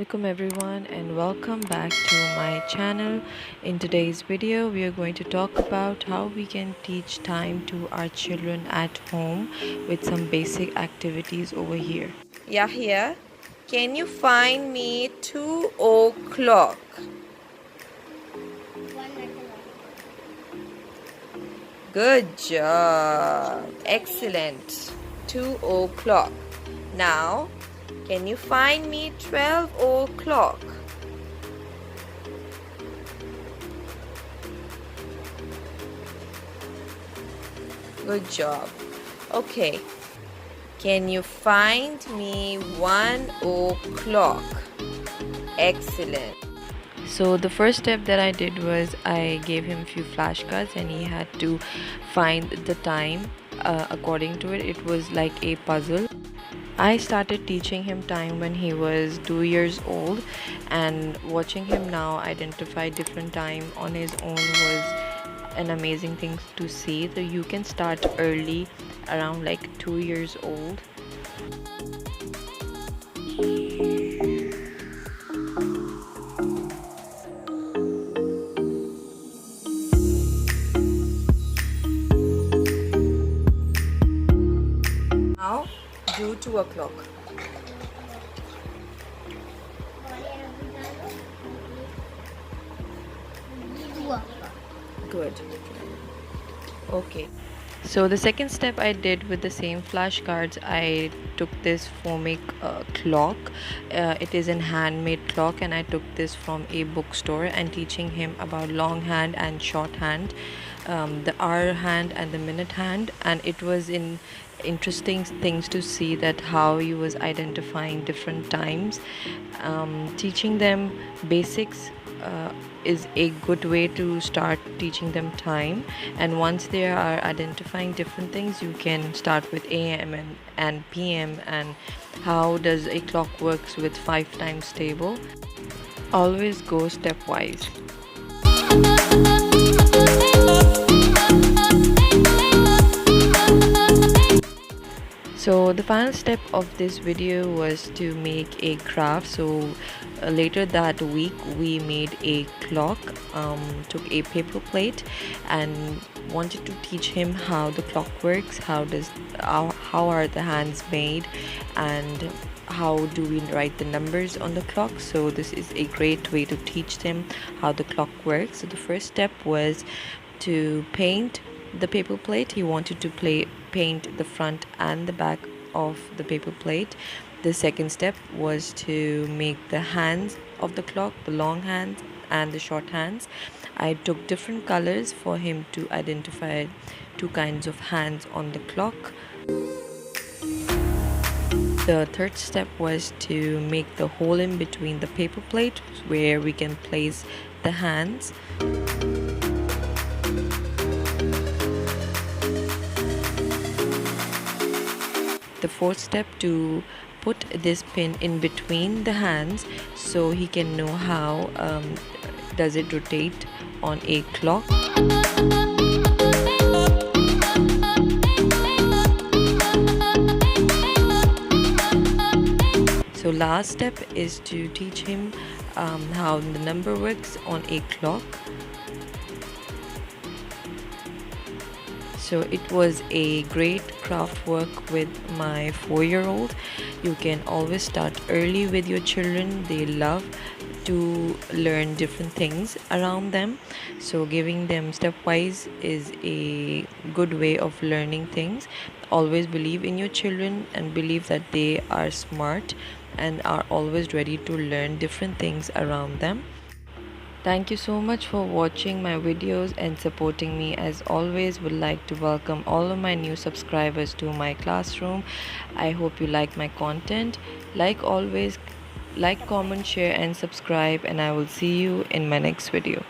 Welcome everyone and welcome back to my channel. In today's video we are going to talk about how we can teach time to our children at home with some basic activities over here. Yahya, can you find me 2 o'clock? Good job. Excellent. 2 o'clock. Now, can you find me 12 o'clock? Good job. Okay. Can you find me 1 o'clock? Excellent. So the first step that I did was I gave him a few flashcards and he had to find the time according to it. It was like a puzzle. I started teaching him time when he was 2 years old, and watching him now identify different time on his own was an amazing thing to see. So you can start early, around like 2 years old. Now, do 2 o'clock. Good. Okay. So the second step I did with the same flashcards, I took this Phonics clock. It is a handmade clock, and I took this from a bookstore and teaching him about longhand and shorthand, the hour hand and the minute hand, and it was interesting things to see that how he was identifying different times. Teaching them basics is a good way to start teaching them time, and once they are identifying different things, you can start with AM and PM and how does a clock works with 5 times table. Always go stepwise. So the final step of this video was to make a craft. So later that week we made a clock, took a paper plate and wanted to teach him how the clock works, how are the hands made, and how do we write the numbers on the clock. So this is a great way to teach them how the clock works. So the first step was to paint the paper plate. He wanted to paint the front and the back of the paper plate. The second step was to make the hands of the clock, the long hands and the short hands. I took different colors for him to identify 2 kinds of hands on the clock. The third step was to make the hole in between the paper plate where we can place the hands. The fourth step, to put this pin in between the hands so he can know how does it rotate on a clock. So last step is to teach him how the number works on a clock. So it was a great craft work with my 4-year-old. You can always start early with your children. They love to learn different things around them. So giving them stepwise is a good way of learning things. Always believe in your children and believe that they are smart and are always ready to learn different things around them. Thank you so much for watching my videos and supporting me. As always, would like to welcome all of my new subscribers to my classroom. I hope you like my content. Like always, like, comment, share and subscribe, and I will see you in my next video.